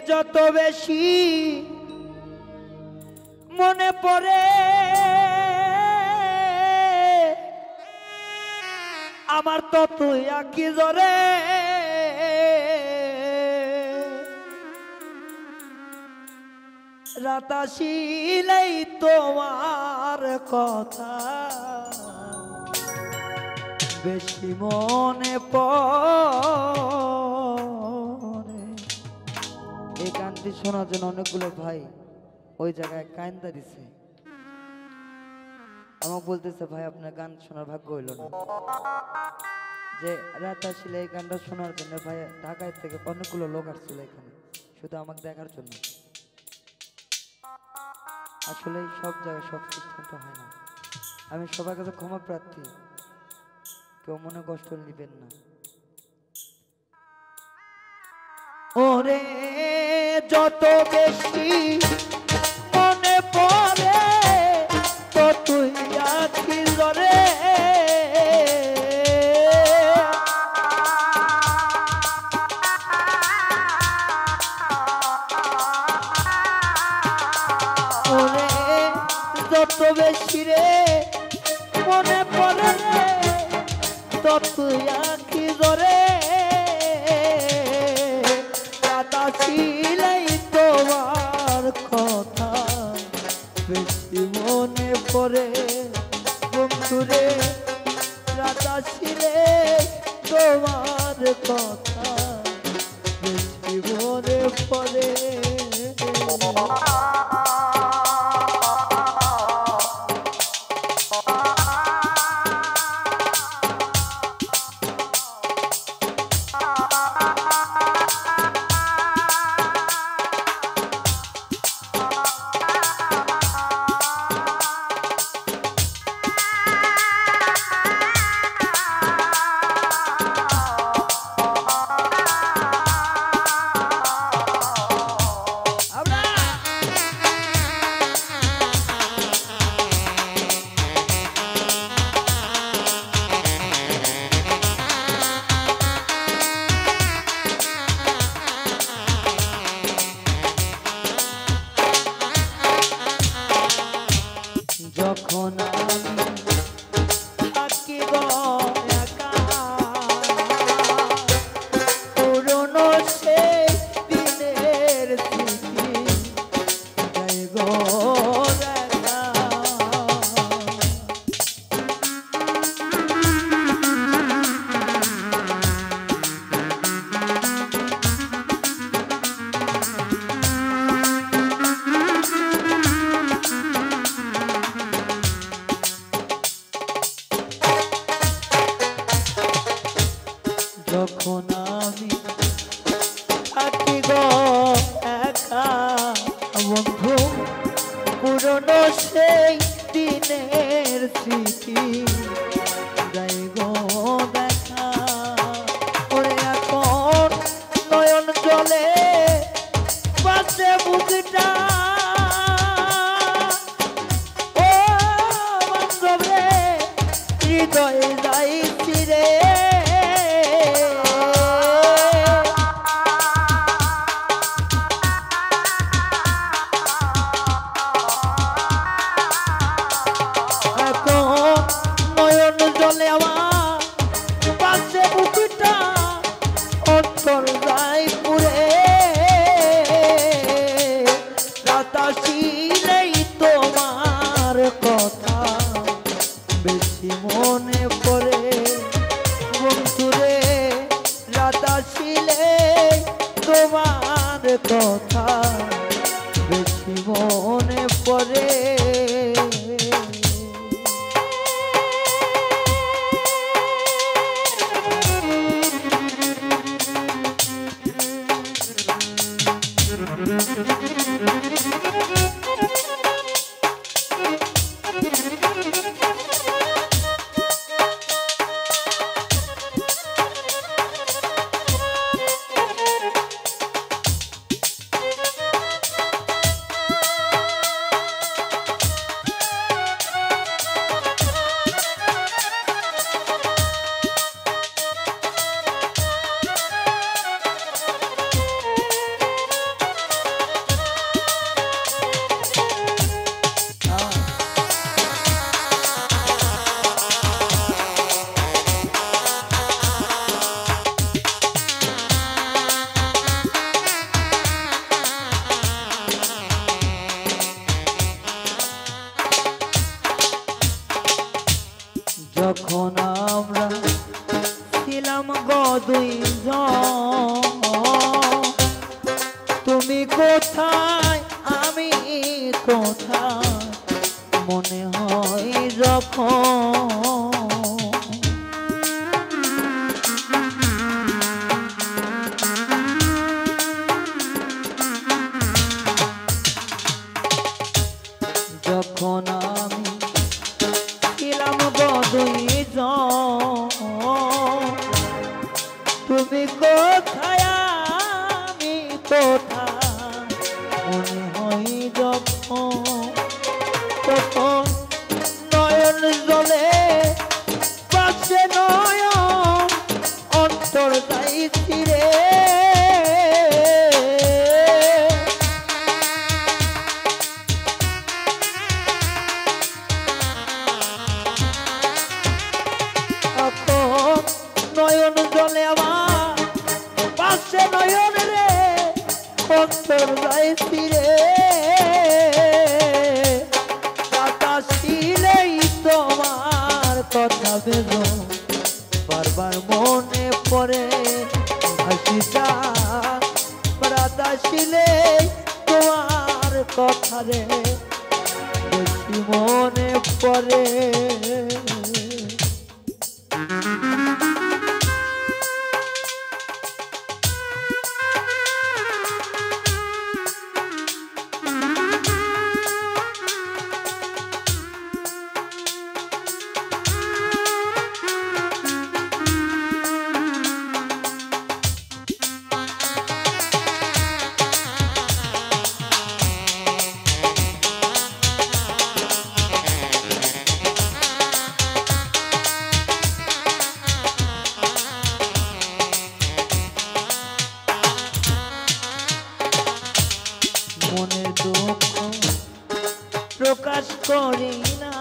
যত বেশি মনে পড়ে আমার ততই আঁকি জরে রাত আসিলেই তোমার কথা বেশি মনে পড়ে। এই গানটি শোনার জন্য অনেকগুলো ভাই ওই জায়গায় কান্দা দিছে, আমাকে বলতেছে ভাই আপনার গান শোনার ভাগ্য হইল না। যে রাত আসলে এই গানটা শোনার জন্য ভাই ঢাকায় থেকে অনেকগুলো লোক আসছিল এখানে শুধু আমাকে দেখার জন্য। আসলে সব জায়গায় সব সিদ্ধান্ত হয় না। আমি সবার কাছে ক্ষমা প্রার্থী, কেউ মনে কষ্ট নিবেন না। ওরে যত বেশি মনে পড়ে ততই আঁকি জরে যত বেশি রে মনে পড়ে রে ততই আঁকি জরে রাত আসিলেই তোমার কথা বেশি মনে পড়ে বন্ধুরে রাত আসিলে তোমার কথা বেশি মনে পড়ে। যখন আমি থাকি গো একা পুরনো সেই দিনের স্মৃতি যাই গো দেখা যখন আমি থাকি গো একা বন্ধু পুরনো সেই দিনের স্মৃতি যাই গো দেখা ওরে এখন নয়ন জলে বাঁচে বুকটা ও বান্ধব রে হৃদয়ে যাই ফিরে তোমার কথা বেশি মনে পড়ে বন্ধুরে রাত আসিলে তোমার কথা বেশি মনে পড়ে। তুমি কোথায় আমি কোথায় মনে হয় যখন যখন আমি ছিলাম দুইজন তুমি কোথায় আমি কোথায় মনে হয় যখন তখন নয়ন জলে পাশে নয়ন অন্তর যাইছি রে নয়ন জলে আমার পাশে নয়ন রে অন্তর যাইছি রে বাতাসিলেই তোমার কথা বেজো বারবার মনে পড়ে হাসিটা বাতাসিলেই তোমার কথা রে বেশি মনে পড়ে মনের দুঃখ প্রকাশ করি না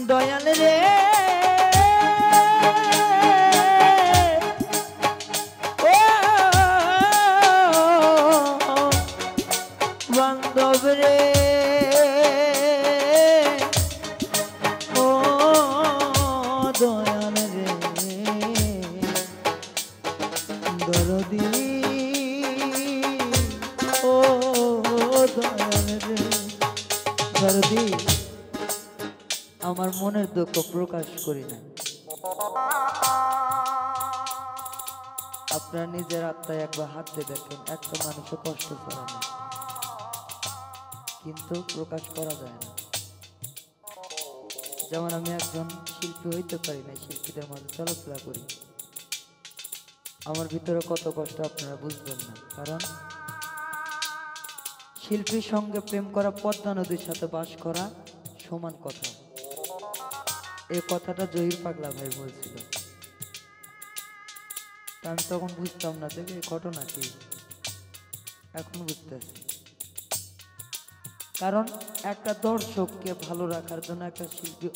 দয়াল রে ও বান্ধব রে ও দয়াল রে দরদি আমার মনের দুঃখ প্রকাশ করি না আপনারা নিজের আত্মায় একবার হাঁটতে দেখেন একটা মানুষও কষ্ট করে না কিন্তু প্রকাশ করা যায় না যেমন আমি একজন শিল্পী হইতে পারি না শিল্পীদের মাঝে চলাফেরা করি আমার ভিতরে কত কষ্ট আপনারা বুঝবেন না কারণ শিল্পীর সঙ্গে প্রেম করা পদ্মা নদীর সাথে বাস করা সমান কথা এই কথাটা জহির পাগলা ভাই বলছিল আমি তখন বুঝতাম না যে এই ঘটনা কি এখন বুঝতেছি কারণ একটা দর্শককে ভালো রাখার জন্য একটা শিল্পী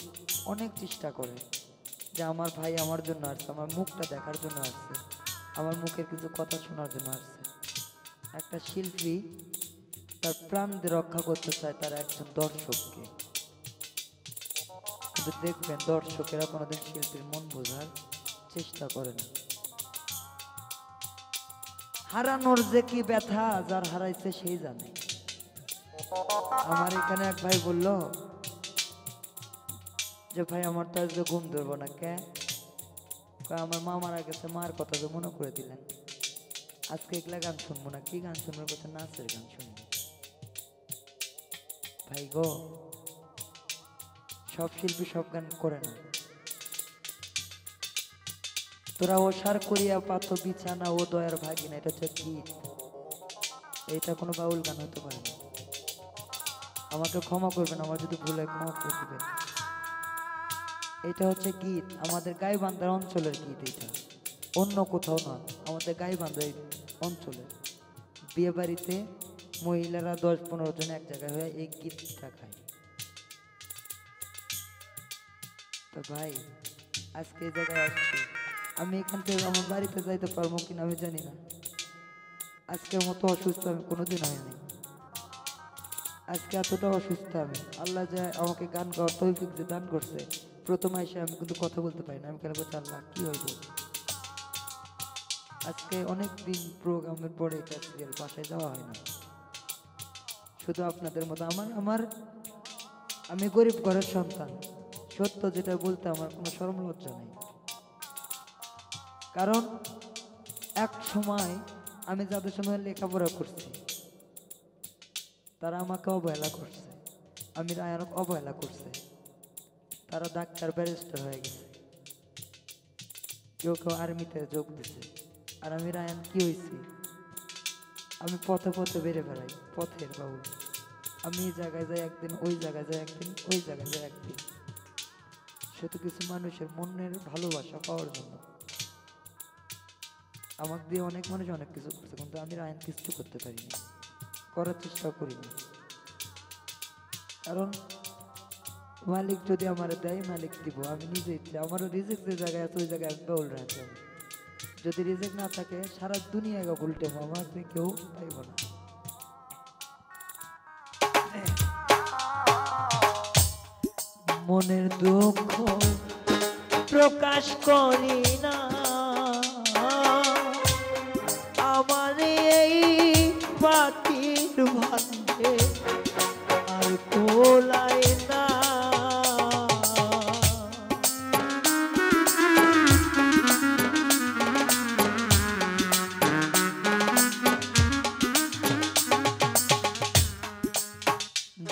অনেক চেষ্টা করে যে আমার ভাই আমার জন্য আসছে আমার মুখটা দেখার জন্য আসছে আমার মুখের কিছু কথা শোনার জন্য আসছে একটা শিল্পী তার প্রাণ দিয়ে রক্ষা করতে চায় তার একজন দর্শককে কিন্তু দেখবেন দর্শকেরা কোনোদিন শিল্পীর মন বোঝার চেষ্টা করে না হারানোর যে কি ব্যথা যার হারাইছে সেই জানে আমার এখানে এক ভাই বলল যে ভাই আমার তো আজকে ঘুম ধরবো না কে আমার মা মারা গেছে মার কথা তো মনে করে দিলেন আজকে এগুলা গান শুনবো না কি গান শুনবো কথা নাচের গান শুনবো ভাই গো সব শিল্পী সব গান করে না তোরা ও সার করিয়া পাত বিছানা ও দয়ার ভাগিনা এটা হচ্ছে গীত এইটা কোনো বাউল গান হতে পারে না আমাকে ক্ষমা করবেন আমার যদি ভুলে ক্ষমা করে দিবেন এটা হচ্ছে গীত আমাদের গাইবান্ধার অঞ্চলের গীত এটা অন্য কোথাও না আমাদের গাইবান্ধা অঞ্চলে বিয়ে বাড়িতে মহিলারা 10-15 জন এক জায়গায় হয়ে এই গীতটা খায় তো ভাই আজকে এই জায়গায় আসছি আমি এখান থেকে আমার বাড়িতে যাইতে পারবো কিনা আমি জানি না আজকের মতো অসুস্থ আমি কোনোদিন হয়নি আজকে এতটা অসুস্থ আমি আল্লাহ যে আমাকে গান গাওয়ার তৌফিক যে দান করছে প্রথম এসে আমি কিন্তু কথা বলতে পারি না আমি কেন বলছি আল্লাহ কি হইব আজকে অনেক দিন প্রোগ্রাম প্রোগ্রামের পরে এটা সিরিয়াল বাসায় যাওয়া হয় না। শুধু আপনাদের মতো আমি গরিব ঘরের সন্তান, সত্য যেটা বলতে আমার কোনো শরম লজ্জা নেই। কারণ এক সময় আমি যাদের সময় লেখাপড়া করছি তারা আমাকে অবহেলা করছে, আমি রায়ানক অবহেলা করছে। তারা ডাক্তার ব্যারিস্টার হয়ে গেছে, কেউ কেউ আর্মিতে যোগ দিছে। আর আমি রায়ান কি হয়েছি, আমি পথে পথে বেড়ে বেড়াই, পথের বাউল। আমি এই জায়গায় যাই একদিন, ওই জায়গায় যাই একদিন, ওই জায়গায় যাই একদিন, শুধু কিছু মানুষের মনের ভালোবাসা পাওয়ার জন্য। আমাকে দিয়ে অনেক মানুষ অনেক কিছু করছে, কিন্তু আমি রায়ান কিছু করতে পারিনি, করার চেষ্টা করিনি। কারণ মালিক যদি আমার দেয় মালিক দিব, আমি নিজে ইচ্ছে আমারও রিজেক্ট যে জায়গায় আছে ওই জায়গায় আমি বাউল রাখতে হবে। যদি রিজেক্ট না থাকে সারা দুনিয়া উল্টে আমাকে কেউ পাইব না। মনের দুঃখ প্রকাশ করি না, আমার এই পাখির ভান্ডে আর কোলাই না।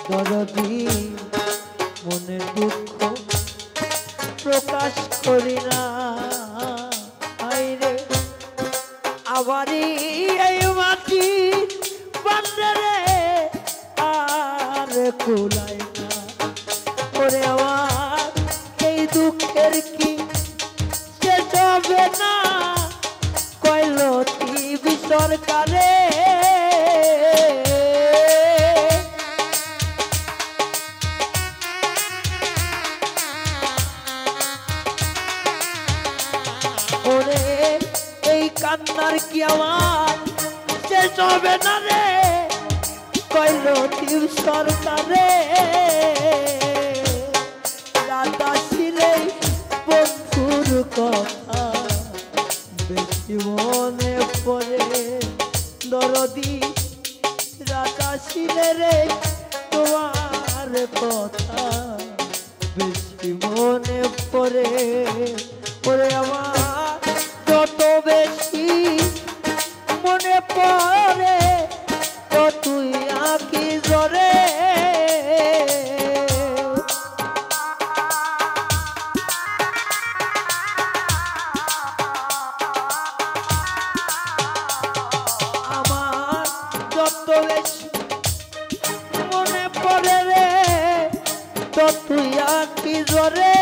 দরদি মনের দুঃখ প্রকাশ করি না, আইরে আবারই এই মাটির বান্দারে আর কুলাই না। ওরে আমার এই দুঃখের কি শেষ হবে না, কইলতি সরকারে কান্নার কি আমার শেষ হবে না রে, কইল টিউ সরকারে। দাদা ছিলে বন্ধুর কথা বেশি মনে পড়ে, দরদি রাজা ছিলে রে তোমার কথা বেশি মনে পড়ে। ওরে আমার যত বেশি মনে পড়ে তো তুই আঁকি জরে, আমার যত বেশি মনে পড়ে রে তো তুই আঁকি জরে।